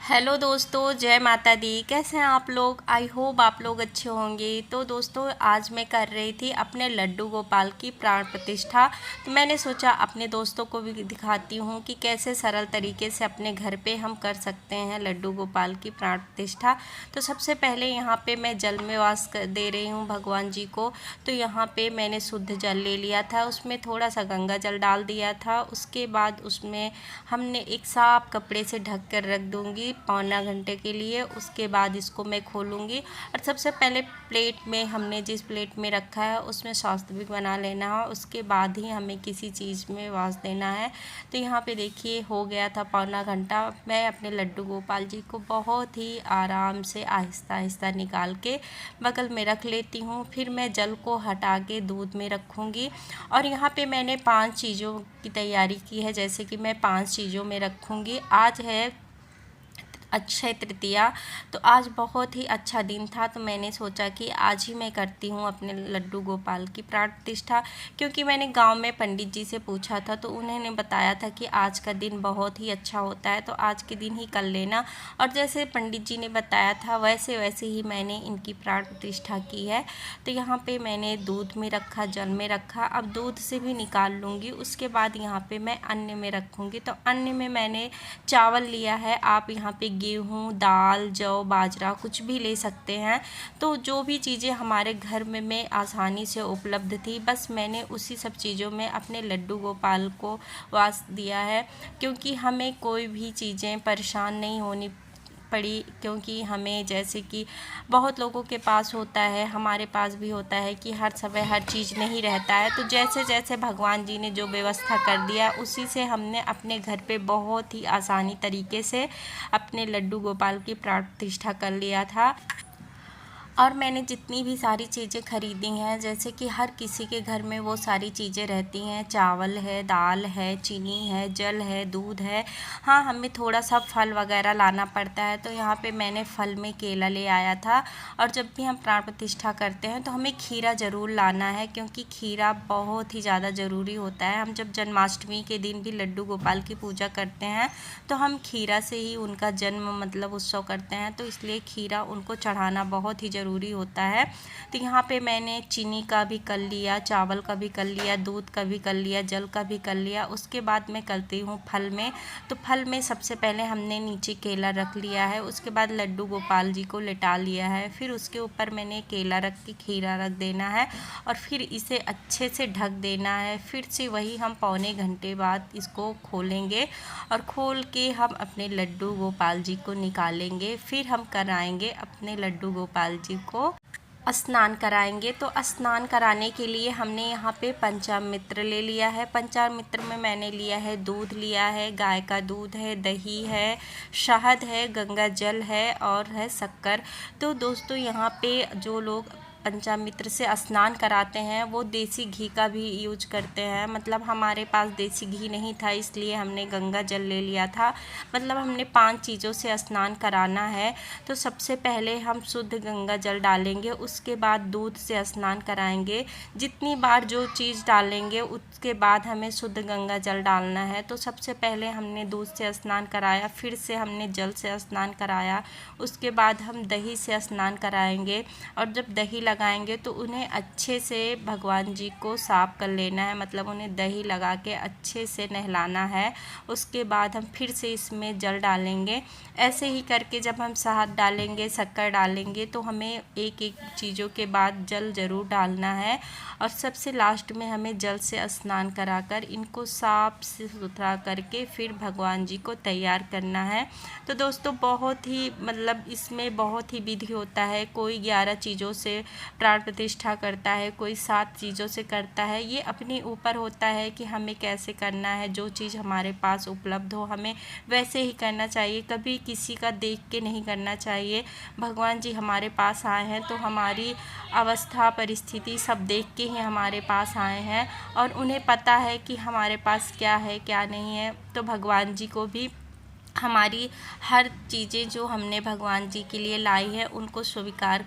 Hello दोस्तों, जय माता दी। कैसे हैं आप लोग? आई होप आप लोग अच्छे होंगे। तो दोस्तों, आज मैं कर रही थी अपने लड्डू गोपाल की प्राण प्रतिष्ठा। तो मैंने सोचा अपने दोस्तों को भी दिखाती हूँ कि कैसे सरल तरीके से अपने घर पे हम कर सकते हैं लड्डू गोपाल की प्राण प्रतिष्ठा। तो सबसे पहले यहाँ पे मैं जल में वास दे रही हूँ भगवान जी को। तो यहाँ पे मैंने शुद्ध जल ले लिया था, उसमें थोड़ा सा गंगा जल डाल दिया था। उसके बाद उसमें हमने एक साफ कपड़े से ढक कर रख दूँगी पौना घंटे के लिए। उसके बाद इसको मैं खोलूँगी और सबसे पहले प्लेट में हमने जिस प्लेट में रखा है उसमें स्वास्तिक बना लेना है। उसके बाद ही हमें किसी चीज़ में वास देना है। तो यहाँ पे देखिए हो गया था पौना घंटा। मैं अपने लड्डू गोपाल जी को बहुत ही आराम से आहिस्ता आहिस्ता निकाल के बगल में रख लेती हूँ। फिर मैं जल को हटा के दूध में रखूँगी। और यहाँ पे मैंने 5 चीज़ों की तैयारी की है, जैसे कि मैं 5 चीज़ों में रखूँगी। आज है अक्षय तृतीया। तो आज बहुत ही अच्छा दिन था, तो मैंने सोचा कि आज ही मैं करती हूँ अपने लड्डू गोपाल की प्राण प्रतिष्ठा। क्योंकि मैंने गांव में पंडित जी से पूछा था, तो उन्होंने बताया था कि आज का दिन बहुत ही अच्छा होता है, तो आज के दिन ही कर लेना। और जैसे पंडित जी ने बताया था वैसे वैसे ही मैंने इनकी प्राण प्रतिष्ठा की है। तो यहाँ पे मैंने दूध में रखा, जल में रखा। अब दूध से भी निकाल लूँगी। उसके बाद यहाँ पे मैं अन्न में रखूँगी। तो अन्न में मैंने चावल लिया है। आप यहाँ पे गेहूँ, दाल, जौ, बाजरा कुछ भी ले सकते हैं। तो जो भी चीज़ें हमारे घर में आसानी से उपलब्ध थी, बस मैंने उसी सब चीज़ों में अपने लड्डू गोपाल को वास दिया है। क्योंकि हमें कोई भी चीज़ें परेशान नहीं होनी पड़ी। क्योंकि हमें जैसे कि बहुत लोगों के पास होता है, हमारे पास भी होता है कि हर समय हर चीज़ नहीं रहता है। तो जैसे जैसे भगवान जी ने जो व्यवस्था कर दिया उसी से हमने अपने घर पे बहुत ही आसानी तरीके से अपने लड्डू गोपाल की प्राण प्रतिष्ठा कर लिया था। और मैंने जितनी भी सारी चीज़ें खरीदी हैं, जैसे कि हर किसी के घर में वो सारी चीज़ें रहती हैं, चावल है, दाल है, चीनी है, जल है, दूध है। हाँ, हमें थोड़ा सा फल वगैरह लाना पड़ता है। तो यहाँ पे मैंने फल में केला ले आया था। और जब भी हम प्राण प्रतिष्ठा करते हैं तो हमें खीरा ज़रूर लाना है, क्योंकि खीरा बहुत ही ज़्यादा ज़रूरी होता है। हम जब जन्माष्टमी के दिन भी लड्डू गोपाल की पूजा करते हैं तो हम खीरा से ही उनका जन्म मतलब उत्सव करते हैं। तो इसलिए खीरा उनको चढ़ाना बहुत ही ज़रूरी होता है। तो यहाँ पे मैंने चीनी का भी कर लिया, चावल का भी कर लिया, दूध का भी कर लिया, जल का भी कर लिया। उसके बाद मैं करती हूँ फल में। तो फल में सबसे पहले हमने नीचे केला रख लिया है। उसके बाद लड्डू गोपाल जी को लिटा लिया है। फिर उसके ऊपर मैंने केला रख के खीरा रख देना है और फिर इसे अच्छे से ढक देना है। फिर से वही हम पौने घंटे बाद इसको खोलेंगे और खोल के हम अपने लड्डू गोपाल जी को निकालेंगे। फिर हम कराएंगे अपने लड्डू गोपाल जी को स्नान कराएंगे। तो स्नान कराने के लिए हमने यहाँ पे पंचामृत ले लिया है। पंचामृत में मैंने लिया है, दूध लिया है, गाय का दूध है, दही है, शहद है, गंगा जल है और है शक्कर। तो दोस्तों, यहाँ पे जो लोग पंचामृत से स्नान कराते हैं वो देसी घी का भी यूज करते हैं। मतलब हमारे पास देसी घी नहीं था, इसलिए हमने गंगा जल ले लिया था। मतलब हमने 5 चीज़ों से स्नान कराना है। तो सबसे पहले हम शुद्ध गंगा जल डालेंगे, उसके बाद दूध से स्नान कराएंगे। जितनी बार जो चीज़ डालेंगे उसके बाद हमें शुद्ध गंगा जल डालना है। तो सबसे पहले हमने दूध से स्नान कराया, फिर से हमने जल से स्नान कराया, उसके बाद हम दही से स्नान कराएंगे। और जब दही लगाएंगे तो उन्हें अच्छे से भगवान जी को साफ कर लेना है। मतलब उन्हें दही लगा के अच्छे से नहलाना है। उसके बाद हम फिर से इसमें जल डालेंगे। ऐसे ही करके जब हम शहद डालेंगे, शक्कर डालेंगे, तो हमें एक एक चीज़ों के बाद जल ज़रूर डालना है। और सबसे लास्ट में हमें जल से स्नान कराकर इनको साफ सुथरा करके फिर भगवान जी को तैयार करना है। तो दोस्तों, बहुत ही मतलब इसमें बहुत ही विधि होता है। कोई 11 चीज़ों से प्राण प्रतिष्ठा करता है, कोई 7 चीज़ों से करता है। ये अपने ऊपर होता है कि हमें कैसे करना है। जो चीज़ हमारे पास उपलब्ध हो हमें वैसे ही करना चाहिए, कभी किसी का देख के नहीं करना चाहिए। भगवान जी हमारे पास आए हैं तो हमारी अवस्था परिस्थिति सब देख के ही हमारे पास आए हैं और उन्हें पता है कि हमारे पास क्या है क्या नहीं है। तो भगवान जी को भी हमारी हर चीज़ें जो हमने भगवान जी के लिए लाई है उनको स्वीकार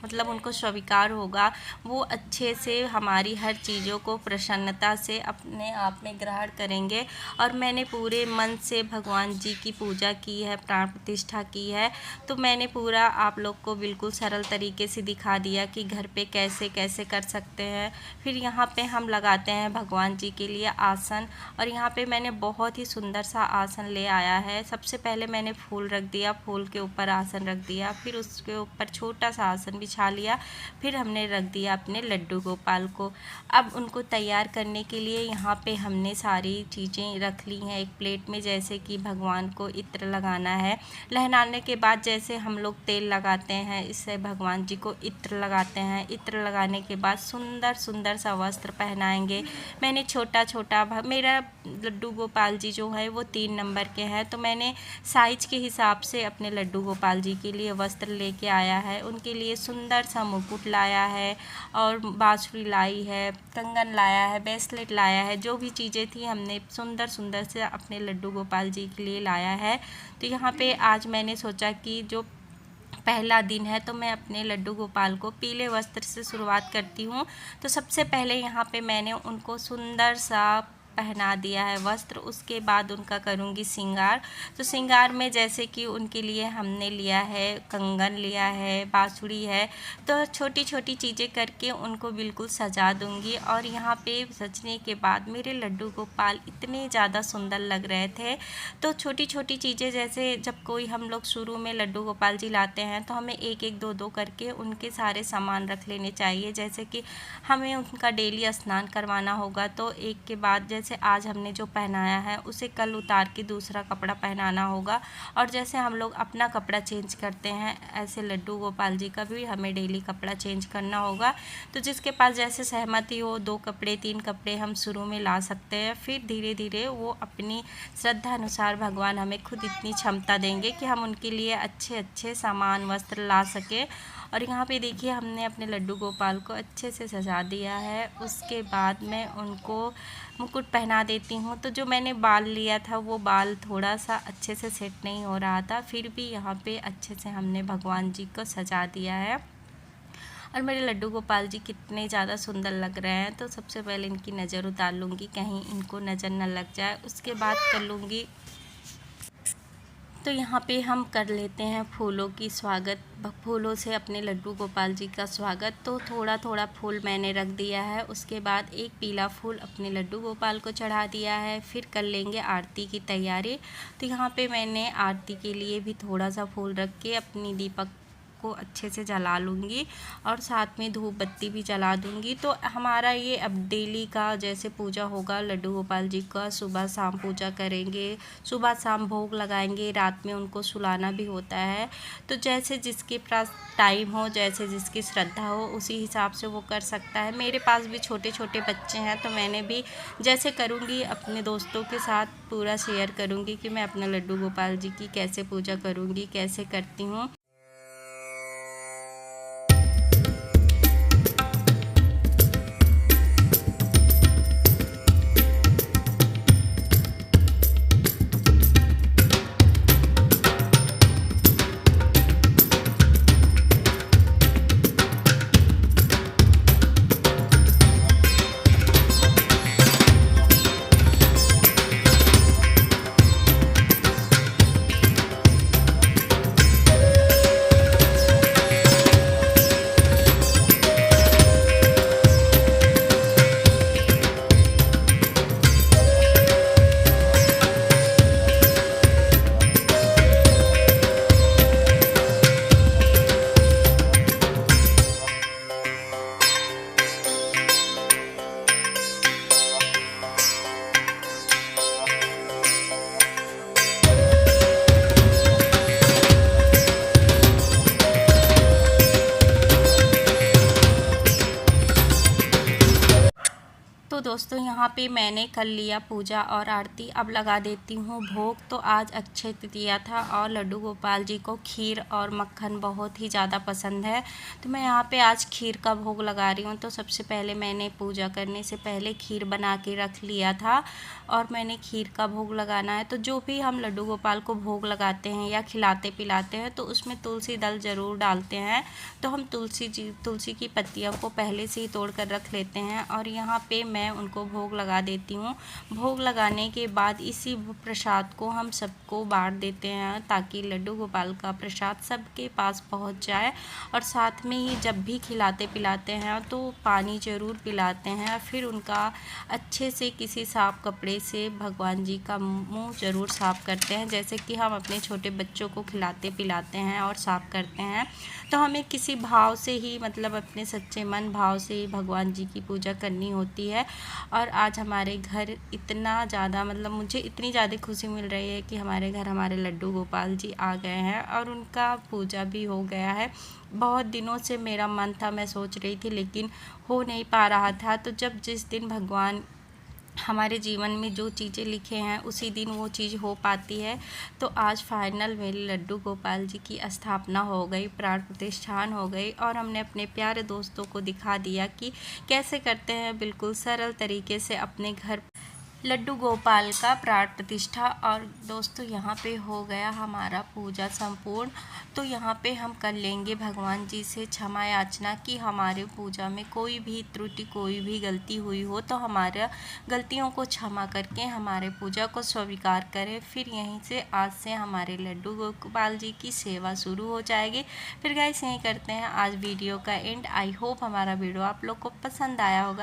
मतलब उनको स्वीकार होगा, वो अच्छे से हमारी हर चीज़ों को प्रसन्नता से अपने आप में ग्रहण करेंगे। और मैंने पूरे मन से भगवान जी की पूजा की है, प्राण प्रतिष्ठा की है। तो मैंने पूरा आप लोग को बिल्कुल सरल तरीके से दिखा दिया कि घर पे कैसे कैसे कर सकते हैं। फिर यहाँ पे हम लगाते हैं भगवान जी के लिए आसन, और यहाँ पे मैंने बहुत ही सुंदर सा आसन ले आया है। सबसे पहले मैंने फूल रख दिया, फूल के ऊपर आसन रख दिया, फिर उसके ऊपर छोटा सा आसन बिछा लिया, फिर हमने रख दिया अपने लड्डू गोपाल को। अब उनको तैयार करने के लिए यहाँ पे हमने सारी चीज़ें रख ली हैं एक प्लेट में, जैसे कि भगवान को इत्र लगाना है। नहलाने के बाद जैसे हम लोग तेल लगाते हैं, इससे भगवान जी को इत्र लगाते हैं। इत्र लगाने के बाद सुंदर सुंदर सा वस्त्र पहनाएंगे। मैंने छोटा छोटा मेरा लड्डू गोपाल जी जो है वो 3 नंबर के हैं, तो मैंने साइज के हिसाब से अपने लड्डू गोपाल जी के लिए वस्त्र लेके आया है। उनके लिए सुंदर सा मुकुट लाया है, और बांसुरी लाई है, कंगन लाया है, ब्रेसलेट लाया है। जो भी चीज़ें थी हमने सुंदर सुंदर से अपने लड्डू गोपाल जी के लिए लाया है। तो यहाँ पे आज मैंने सोचा कि जो पहला दिन है तो मैं अपने लड्डू गोपाल को पीले वस्त्र से शुरुआत करती हूँ। तो सबसे पहले यहाँ पे मैंने उनको सुंदर सा पहना दिया है वस्त्र। उसके बाद उनका करूँगी श्रृंगार। तो श्रृंगार में जैसे कि उनके लिए हमने लिया है कंगन, लिया है बांसुरी है, तो छोटी छोटी चीज़ें करके उनको बिल्कुल सजा दूँगी। और यहाँ पे सजने के बाद मेरे लड्डू गोपाल इतने ज़्यादा सुंदर लग रहे थे। तो छोटी छोटी चीज़ें, जैसे जब कोई हम लोग शुरू में लड्डू गोपाल जी लाते हैं तो हमें एक एक दो दो करके उनके सारे सामान रख लेने चाहिए। जैसे कि हमें उनका डेली स्नान करवाना होगा, तो एक के बाद जैसे आज हमने जो पहनाया है उसे कल उतार के दूसरा कपड़ा पहनाना होगा। और जैसे हम लोग अपना कपड़ा चेंज करते हैं, ऐसे लड्डू गोपाल जी का भी हमें डेली कपड़ा चेंज करना होगा। तो जिसके पास जैसे सहमति हो, 2 कपड़े 3 कपड़े हम शुरू में ला सकते हैं। फिर धीरे धीरे वो अपनी श्रद्धा अनुसार भगवान हमें खुद इतनी क्षमता देंगे कि हम उनके लिए अच्छे अच्छे सामान वस्त्र ला सकें। और यहाँ पे देखिए हमने अपने लड्डू गोपाल को अच्छे से सजा दिया है। उसके बाद मैं उनको मुकुट पहना देती हूँ। तो जो मैंने बाल लिया था वो बाल थोड़ा सा अच्छे से सेट नहीं हो रहा था, फिर भी यहाँ पे अच्छे से हमने भगवान जी को सजा दिया है। और मेरे लड्डू गोपाल जी कितने ज़्यादा सुंदर लग रहे हैं। तो सबसे पहले इनकी नज़र उतार लूँगी, कहीं इनको नज़र न लग जाए। उसके बाद कर लूँगी, तो यहाँ पे हम कर लेते हैं फूलों की स्वागत, फूलों से अपने लड्डू गोपाल जी का स्वागत। तो थोड़ा थोड़ा फूल मैंने रख दिया है। उसके बाद एक पीला फूल अपने लड्डू गोपाल को चढ़ा दिया है। फिर कर लेंगे आरती की तैयारी। तो यहाँ पे मैंने आरती के लिए भी थोड़ा सा फूल रख के अपनी दीपक को अच्छे से जला लूँगी, और साथ में धूप बत्ती भी जला दूँगी। तो हमारा ये अब डेली का जैसे पूजा होगा लड्डू गोपाल जी का, सुबह शाम पूजा करेंगे, सुबह शाम भोग लगाएंगे, रात में उनको सुलाना भी होता है। तो जैसे जिसके पास टाइम हो, जैसे जिसकी श्रद्धा हो, उसी हिसाब से वो कर सकता है। मेरे पास भी छोटे छोटे बच्चे हैं, तो मैंने भी जैसे करूँगी अपने दोस्तों के साथ पूरा शेयर करूँगी कि मैं अपने लड्डू गोपाल जी की कैसे पूजा करूँगी, कैसे करती हूँ। दोस्तों यहाँ पे मैंने कर लिया पूजा और आरती, अब लगा देती हूँ भोग। तो आज अक्षय तृतीया था और लड्डू गोपाल जी को खीर और मक्खन बहुत ही ज़्यादा पसंद है, तो मैं यहाँ पे आज खीर का भोग लगा रही हूँ। तो सबसे पहले मैंने पूजा करने से पहले खीर बना के रख लिया था और मैंने खीर का भोग लगाना है। तो जो भी हम लड्डू गोपाल को भोग लगाते हैं या खिलाते पिलाते हैं तो उसमें तुलसी दल ज़रूर डालते हैं। तो हम तुलसी की पत्तियों को पहले से ही तोड़ कर रख लेते हैं और यहाँ पे मैं उनको भोग लगा देती हूँ। भोग लगाने के बाद इसी प्रसाद को हम सबको बांट देते हैं ताकि लड्डू गोपाल का प्रसाद सबके पास पहुँच जाए। और साथ में ही जब भी खिलाते पिलाते हैं तो पानी ज़रूर पिलाते हैं, फिर उनका अच्छे से किसी साफ कपड़े से भगवान जी का मुंह ज़रूर साफ़ करते हैं, जैसे कि हम अपने छोटे बच्चों को खिलाते पिलाते हैं और साफ़ करते हैं। तो हमें किसी भाव से ही, मतलब अपने सच्चे मन भाव से ही भगवान जी की पूजा करनी होती है। और आज हमारे घर इतना ज़्यादा, मतलब मुझे इतनी ज़्यादा खुशी मिल रही है कि हमारे घर हमारे लड्डू गोपाल जी आ गए हैं और उनका पूजा भी हो गया है। बहुत दिनों से मेरा मन था, मैं सोच रही थी लेकिन हो नहीं पा रहा था। तो जिस दिन भगवान हमारे जीवन में जो चीज़ें लिखे हैं उसी दिन वो चीज़ हो पाती है। तो आज फाइनल मेरे लड्डू गोपाल जी की स्थापना हो गई, प्राण प्रतिष्ठान हो गई और हमने अपने प्यारे दोस्तों को दिखा दिया कि कैसे करते हैं बिल्कुल सरल तरीके से अपने घर लड्डू गोपाल का प्राण प्रतिष्ठा। और दोस्तों यहाँ पे हो गया हमारा पूजा संपूर्ण। तो यहाँ पे हम कर लेंगे भगवान जी से क्षमा याचना कि हमारे पूजा में कोई भी त्रुटि, कोई भी गलती हुई हो तो हमारा गलतियों को क्षमा करके हमारे पूजा को स्वीकार करें। फिर यहीं से आज से हमारे लड्डू गोपाल जी की सेवा शुरू हो जाएगी। फिर गाइस यहीं करते हैं आज वीडियो का एंड। आई होप हमारा वीडियो आप लोग को पसंद आया होगा।